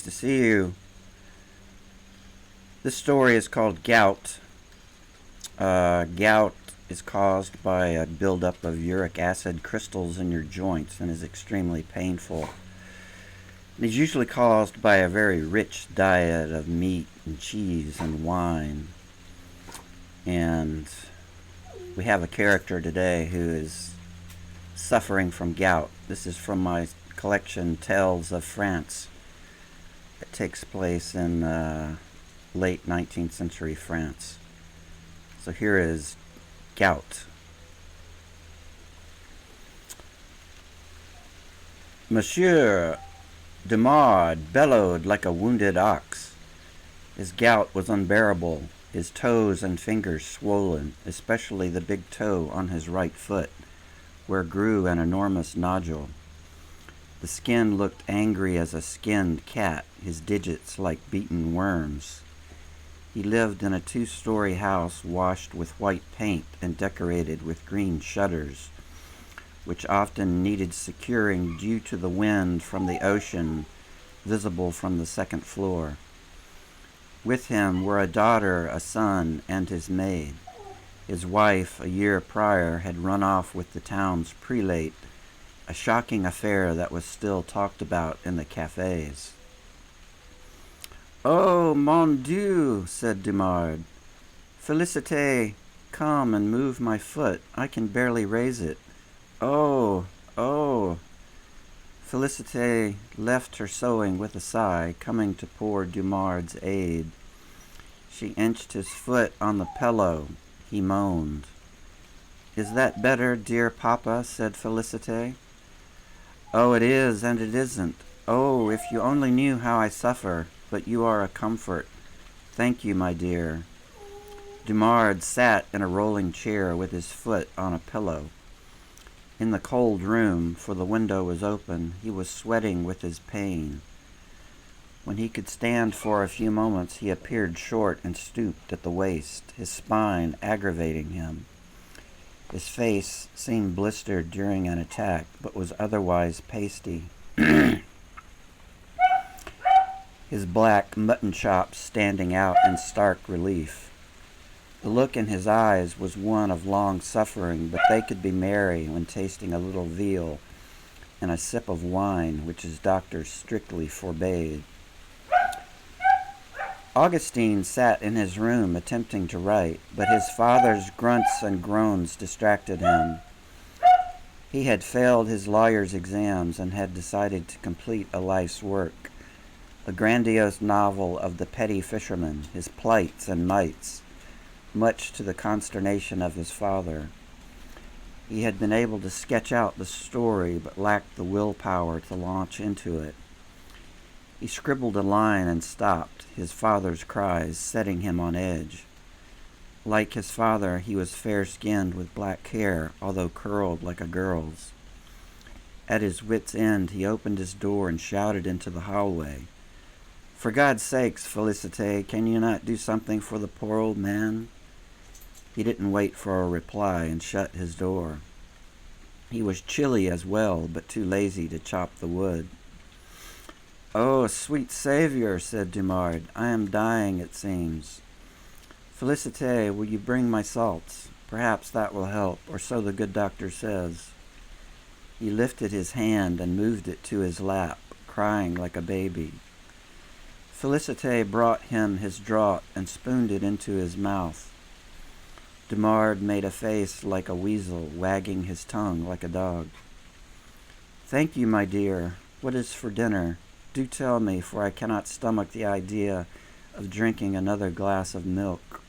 Nice to see you. This story is called Gout. Gout is caused by a buildup of uric acid crystals in your joints and is extremely painful. It is usually caused by a very rich diet of meat and cheese and wine. And we have a character today who is suffering from gout. This is from my collection, Tales of France. It takes place in late 19th century France. So here is Gout. Monsieur Dumard bellowed like a wounded ox. His gout was unbearable, his toes and fingers swollen, especially the big toe on his right foot, where grew an enormous nodule. The skin looked angry as a skinned cat, his digits like beaten worms. He lived in a 2-story house washed with white paint and decorated with green shutters, which often needed securing due to the wind from the ocean visible from the second floor. With him were a daughter, a son, and his maid. His wife, a year prior, had run off with the town's prelate, a shocking affair that was still talked about in the cafes. "Oh, mon Dieu," said Dumard. "Félicité, come and move my foot. I can barely raise it. Oh, oh." Félicité left her sewing with a sigh, coming to poor Dumard's aid. She inched his foot on the pillow. He moaned. "Is that better, dear papa?" said Félicité. "Oh, it is, and it isn't. Oh, if you only knew how I suffer, but you are a comfort. Thank you, my dear." Dumard sat in a rolling chair with his foot on a pillow. In the cold room, for the window was open, he was sweating with his pain. When he could stand for a few moments, he appeared short and stooped at the waist, his spine aggravating him. His face seemed blistered during an attack, but was otherwise pasty. His black mutton chops standing out in stark relief. The look in his eyes was one of long suffering, but they could be merry when tasting a little veal and a sip of wine, which his doctor strictly forbade. Augustine sat in his room attempting to write, but his father's grunts and groans distracted him. He had failed his lawyer's exams and had decided to complete a life's work, a grandiose novel of the petty fisherman, his plights and mights, much to the consternation of his father. He had been able to sketch out the story, but lacked the willpower to launch into it. He scribbled a line and stopped, his father's cries setting him on edge. Like his father, he was fair-skinned with black hair, although curled like a girl's. At his wit's end, he opened his door and shouted into the hallway, "For God's sakes, Félicité, can you not do something for the poor old man?" He didn't wait for a reply and shut his door. He was chilly as well, but too lazy to chop the wood. "Oh, sweet Savior," said Dumard, "I am dying, it seems. Félicité, will you bring my salts? Perhaps that will help, or so the good doctor says." He lifted his hand and moved it to his lap, crying like a baby. Félicité brought him his draught and spooned it into his mouth. Dumard made a face like a weasel, wagging his tongue like a dog. "Thank you, my dear. What is for dinner? Do tell me, for I cannot stomach the idea of drinking another glass of milk."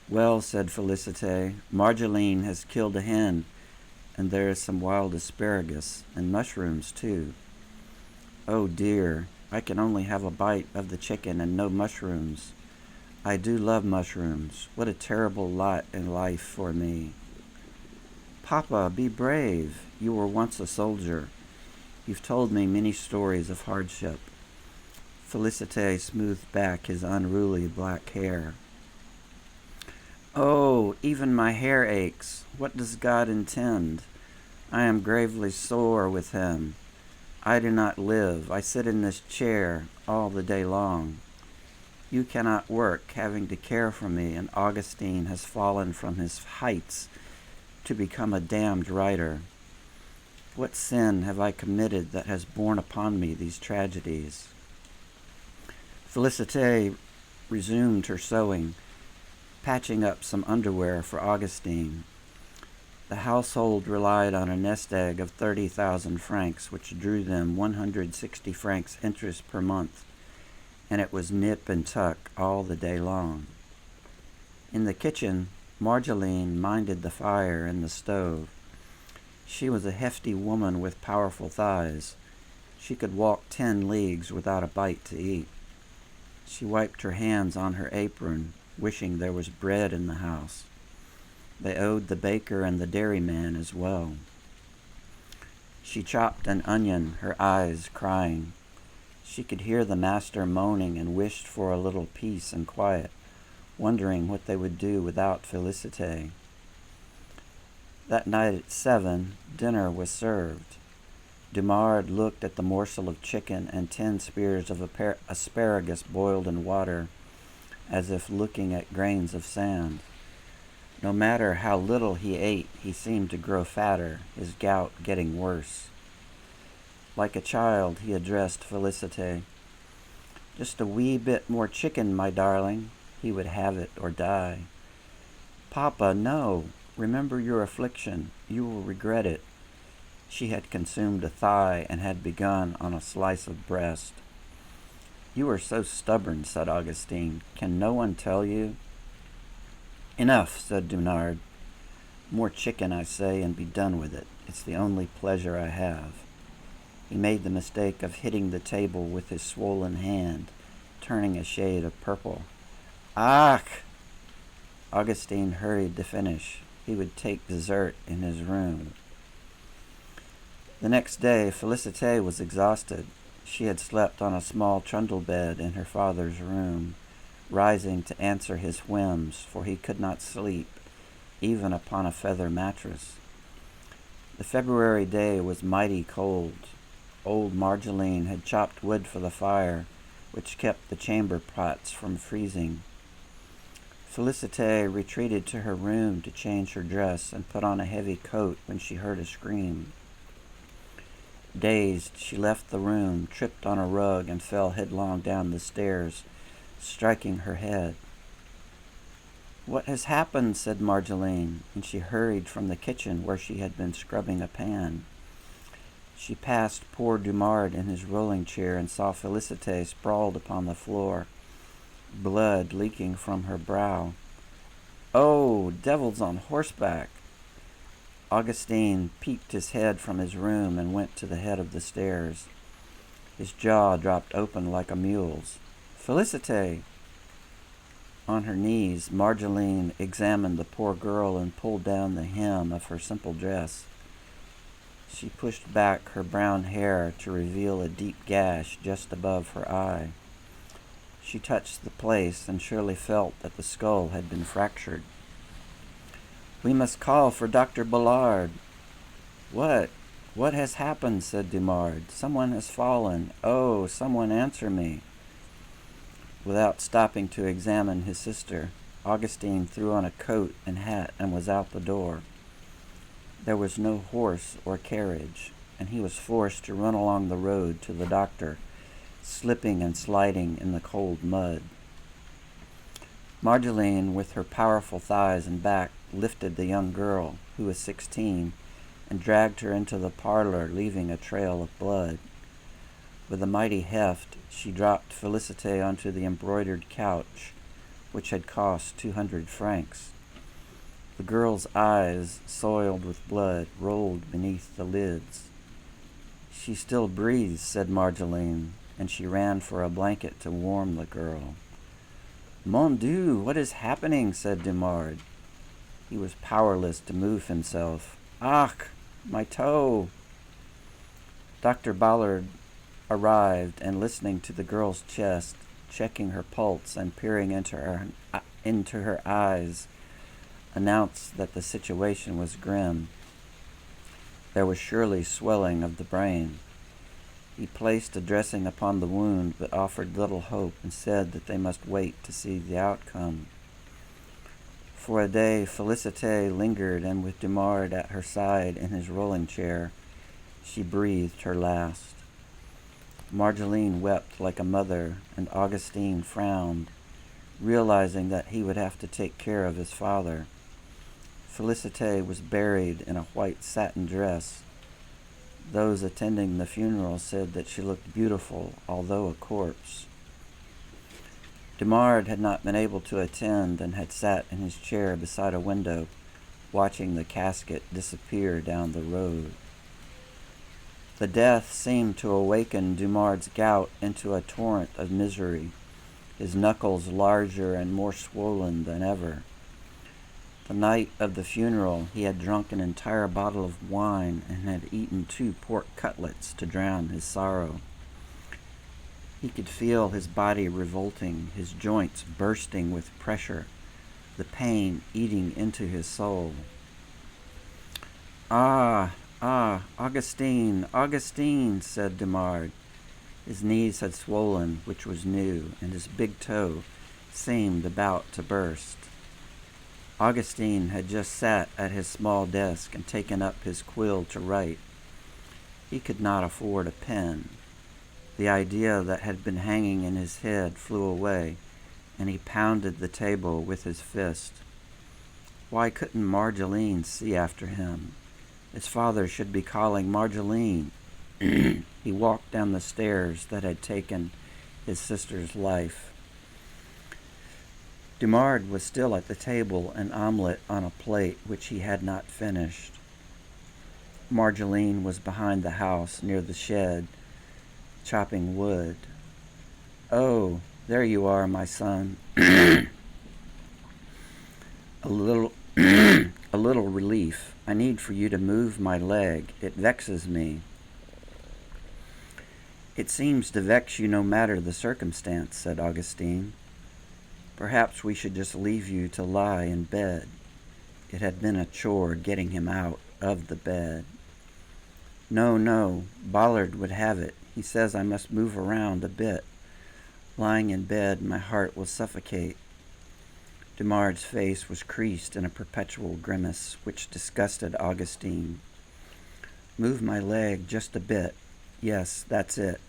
"Well," said Félicité, "Marjolaine has killed a hen, and there is some wild asparagus, and mushrooms, too." "Oh, dear, I can only have a bite of the chicken and no mushrooms. I do love mushrooms. What a terrible lot in life for me." "Papa, be brave. You were once a soldier. You've told me many stories of hardship." Félicité smoothed back his unruly black hair. "Oh, even my hair aches. What does God intend? I am gravely sore with him. I do not live. I sit in this chair all the day long. You cannot work, having to care for me, and Augustine has fallen from his heights to become a damned writer. What sin have I committed that has borne upon me these tragedies? Félicité resumed her sewing, patching up some underwear for Augustine. The household relied on a nest egg of 30,000 francs, which drew them 160 francs interest per month, and it was nip and tuck all the day long. In the kitchen, Marjolaine minded the fire and the stove. She was a hefty woman with powerful thighs. She could walk 10 leagues without a bite to eat. She wiped her hands on her apron, wishing there was bread in the house. They owed the baker and the dairyman as well. She chopped an onion, her eyes crying. She could hear the master moaning and wished for a little peace and quiet, wondering what they would do without Félicité. That night at 7, dinner was served. Dumard looked at the morsel of chicken and 10 spears of asparagus boiled in water, as if looking at grains of sand. No matter how little he ate, he seemed to grow fatter, his gout getting worse. Like a child, he addressed Félicité. "Just a wee bit more chicken, my darling." He would have it or die. "Papa, no. Remember your affliction. You will regret it." She had consumed a thigh and had begun on a slice of breast. "You are so stubborn," said Augustine. "Can no one tell you?" "Enough," said Dumard. "More chicken, I say, and be done with it. It's the only pleasure I have." He made the mistake of hitting the table with his swollen hand, turning a shade of purple. "Ach!" Augustine hurried to finish. He would take dessert in his room. The next day, Félicité was exhausted. She had slept on a small trundle bed in her father's room, rising to answer his whims, for he could not sleep, even upon a feather mattress. The February day was mighty cold. Old Marjolaine had chopped wood for the fire, which kept the chamber pots from freezing. Félicité retreated to her room to change her dress and put on a heavy coat when she heard a scream. Dazed, she left the room, tripped on a rug, and fell headlong down the stairs, striking her head. "What has happened?" said Marjolaine, and she hurried from the kitchen where she had been scrubbing a pan. She passed poor Dumard in his rolling chair and saw Félicité sprawled upon the floor, blood leaking from her brow. "Oh, devils on horseback!" Augustine peeked his head from his room and went to the head of the stairs. His jaw dropped open like a mule's. "Félicité!" On her knees, Marjolaine examined the poor girl and pulled down the hem of her simple dress. She pushed back her brown hair to reveal a deep gash just above her eye. She touched the place and surely felt that the skull had been fractured. "We must call for Dr. Bullard." What has happened?" said Dumard. "Someone has fallen. Oh, someone answer me." Without stopping to examine his sister, Augustine threw on a coat and hat and was out the door. There was no horse or carriage, and he was forced to run along the road to the doctor, slipping and sliding in the cold mud. Marjolaine, with her powerful thighs and back, lifted the young girl, who was 16, and dragged her into the parlor, leaving a trail of blood. With a mighty heft, she dropped Félicité onto the embroidered couch, which had cost 200 francs. The girl's eyes, soiled with blood, rolled beneath the lids. "She still breathes," said Marjolaine, and she ran for a blanket to warm the girl. "Mon Dieu, what is happening?" said Dumard. He was powerless to move himself. "Ach, my toe!" Dr. Ballard arrived, and listening to the girl's chest, checking her pulse and peering into her eyes, announced that the situation was grim. There was surely swelling of the brain. He placed a dressing upon the wound, but offered little hope and said that they must wait to see the outcome. For a day, Félicité lingered, and with Dumard at her side in his rolling chair, she breathed her last. Marjolaine wept like a mother, and Augustine frowned, realizing that he would have to take care of his father. Félicité was buried in a white satin dress. Those attending the funeral said that she looked beautiful, although a corpse. Dumard had not been able to attend and had sat in his chair beside a window, watching the casket disappear down the road. The death seemed to awaken Dumard's gout into a torrent of misery, his knuckles larger and more swollen than ever. The night of the funeral, he had drunk an entire bottle of wine and had eaten 2 pork cutlets to drown his sorrow. He could feel his body revolting, his joints bursting with pressure, the pain eating into his soul. Ah, Augustine, Augustine, said Dumard. His knees had swollen, which was new, and his big toe seemed about to burst. Augustine had just sat at his small desk and taken up his quill to write. He could not afford a pen. The idea that had been hanging in his head flew away, and he pounded the table with his fist. Why couldn't Marjolaine see after him? His father should be calling Marjolaine. He walked down the stairs that had taken his sister's life. Dumard was still at the table, an omelette on a plate which he had not finished. Marjolaine was behind the house, near the shed, chopping wood. Oh, there you are, my son. A little relief. I need for you to move my leg. It vexes me. It seems to vex you no matter the circumstance, said Augustine. Perhaps we should just leave you to lie in bed. It had been a chore getting him out of the bed. No, Bollard would have it. He says I must move around a bit. Lying in bed, my heart will suffocate. Dumard's face was creased in a perpetual grimace, which disgusted Augustine. Move my leg just a bit. Yes, that's it.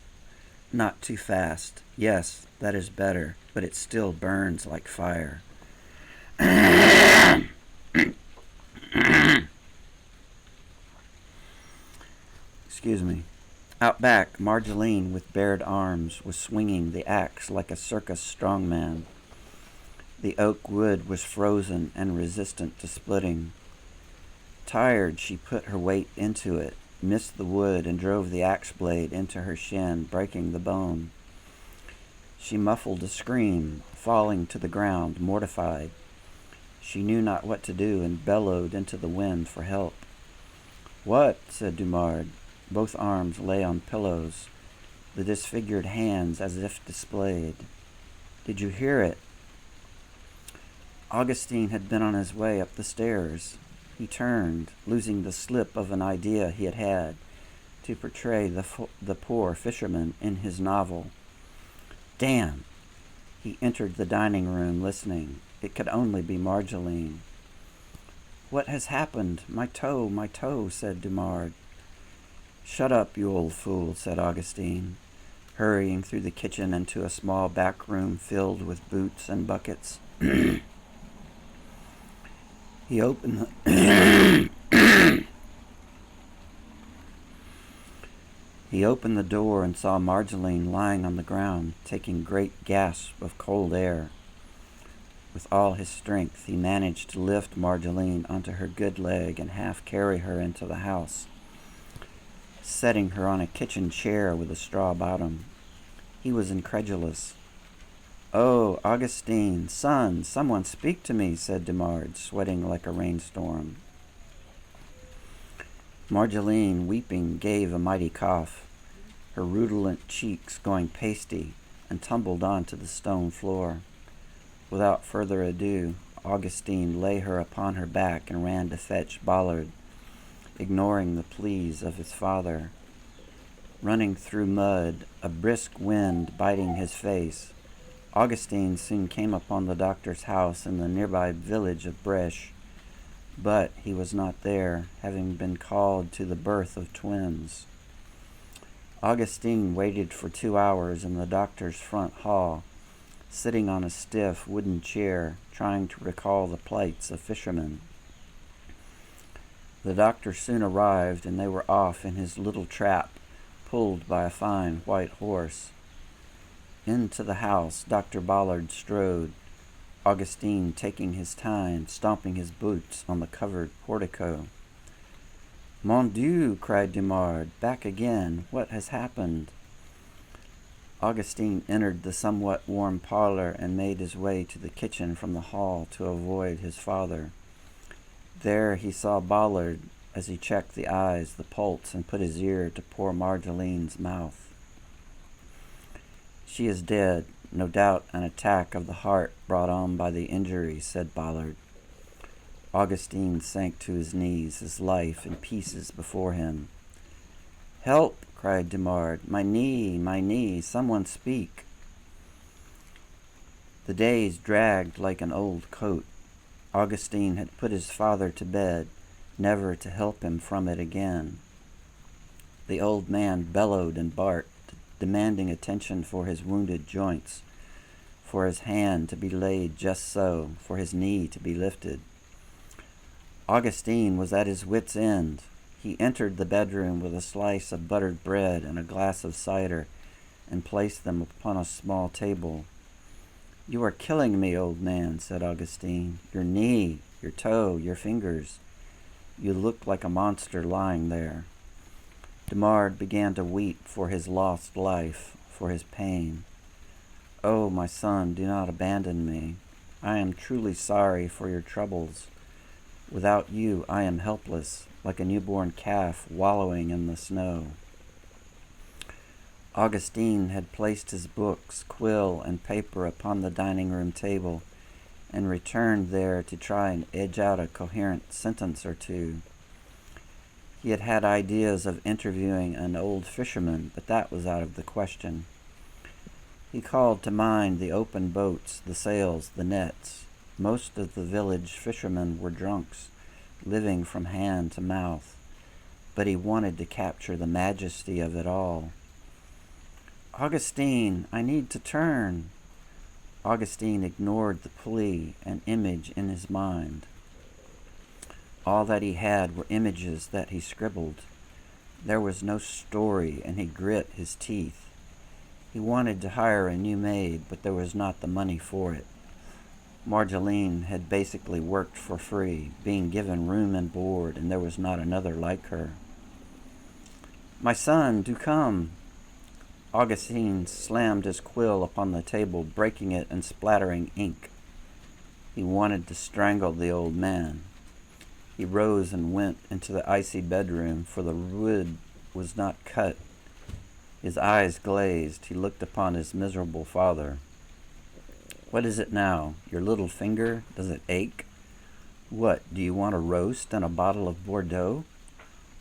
Not too fast. Yes, that is better, but it still burns like fire. Excuse me. Out back, Marjolaine, with bared arms, was swinging the axe like a circus strongman. The oak wood was frozen and resistant to splitting. Tired, she put her weight into it, missed the wood, and drove the axe blade into her shin, breaking the bone. She muffled a scream, falling to the ground, mortified. She knew not what to do and bellowed into the wind for help. What? Said Dumard. Both arms lay on pillows, the disfigured hands as if displayed. Did you hear it? Augustine had been on his way up the stairs. He turned, losing the slip of an idea he had had to portray the poor fisherman in his novel. Damn! He entered the dining room, listening. It could only be Marjolaine. What has happened? My toe, said Dumard. Shut up, you old fool, said Augustine, hurrying through the kitchen into a small back room filled with boots and buckets. He opened the door and saw Marjolaine lying on the ground, taking great gasps of cold air. With all his strength, he managed to lift Marjolaine onto her good leg and half carry her into the house, setting her on a kitchen chair with a straw bottom. He was incredulous. Oh, Augustine, son, someone speak to me, said Dumard, sweating like a rainstorm. Marjolaine, weeping, gave a mighty cough, her rudolent cheeks going pasty, and tumbled onto the stone floor. Without further ado, Augustine lay her upon her back and ran to fetch Bollard, ignoring the pleas of his father. running through mud, a brisk wind biting his face. Augustine soon came upon the doctor's house in the nearby village of Bresch, but he was not there, having been called to the birth of twins. Augustine waited for 2 hours in the doctor's front hall, sitting on a stiff wooden chair, trying to recall the plights of fishermen. The doctor soon arrived, and they were off in his little trap, pulled by a fine white horse. Into the house Dr. Ballard strode, Augustine taking his time, stomping his boots on the covered portico. "Mon Dieu!" cried Dumard. "Back again! What has happened?" Augustine entered the somewhat warm parlor and made his way to the kitchen from the hall to avoid his father. There he saw Ballard as he checked the eyes, the pulse, and put his ear to poor Marjolaine's mouth. "She is dead, no doubt an attack of the heart brought on by the injury," said Ballard. Augustine sank to his knees, his life in pieces before him. "Help!" cried Dumard. My knee, someone speak." The days dragged like an old coat. Augustine had put his father to bed, never to help him from it again. The old man bellowed and barked, demanding attention for his wounded joints, for his hand to be laid just so, for his knee to be lifted. Augustine was at his wit's end. He entered the bedroom with a slice of buttered bread and a glass of cider, and placed them upon a small table. "You are killing me, old man," said Augustine. "Your knee, your toe, your fingers. You look like a monster lying there." Dumard began to weep for his lost life, for his pain. "Oh, my son, do not abandon me. I am truly sorry for your troubles. Without you, I am helpless, like a newborn calf wallowing in the snow." Augustine had placed his books, quill, and paper upon the dining-room table, and returned there to try and edge out a coherent sentence or two. He had had ideas of interviewing an old fisherman, but that was out of the question. He called to mind the open boats, the sails, the nets. Most of the village fishermen were drunks, living from hand to mouth, but he wanted to capture the majesty of it all. "Augustine, I need to turn." Augustine ignored the plea, an image in his mind. All that he had were images that he scribbled. There was no story, and he grit his teeth. He wanted to hire a new maid, but there was not the money for it. Marjolaine had basically worked for free, being given room and board, and there was not another like her. "My son, do come." Augustine slammed his quill upon the table, breaking it and splattering ink. He wanted to strangle the old man. He rose and went into the icy bedroom, for the wood was not cut. His eyes glazed. He looked upon his miserable father. "What is it now? Your little finger? Does it ache? What, do you want a roast and a bottle of Bordeaux?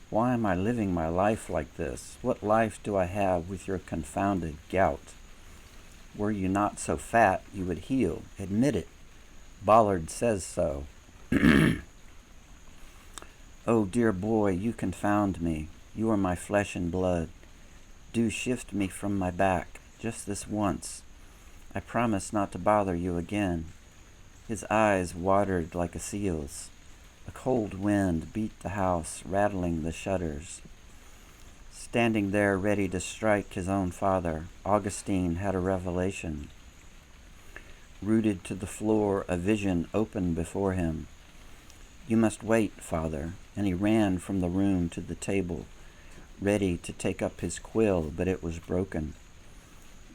Why am I living my life like this? What life do I have with your confounded gout? Were you not so fat, you would heal. Admit it. Ballard says so." "Oh, dear boy, you confound me. You are my flesh and blood. Do shift me from my back, just this once. I promise not to bother you again." His eyes watered like a seal's. A cold wind beat the house, rattling the shutters. Standing there ready to strike his own father, Augustine had a revelation. Rooted to the floor, a vision opened before him. "You must wait, father," and he ran from the room to the table, ready to take up his quill, but it was broken.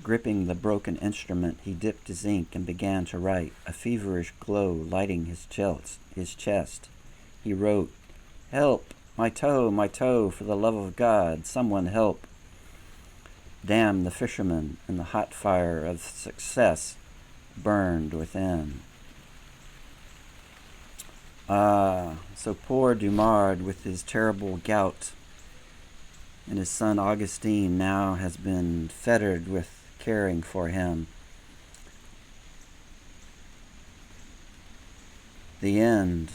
Gripping the broken instrument, he dipped his ink and began to write, a feverish glow lighting his chest. He wrote, "Help! My toe, for the love of God, someone help!" Damn the fisherman, and the hot fire of success burned within. So poor Dumard with his terrible gout. and his son Augustine now has been fettered with caring for him. The end.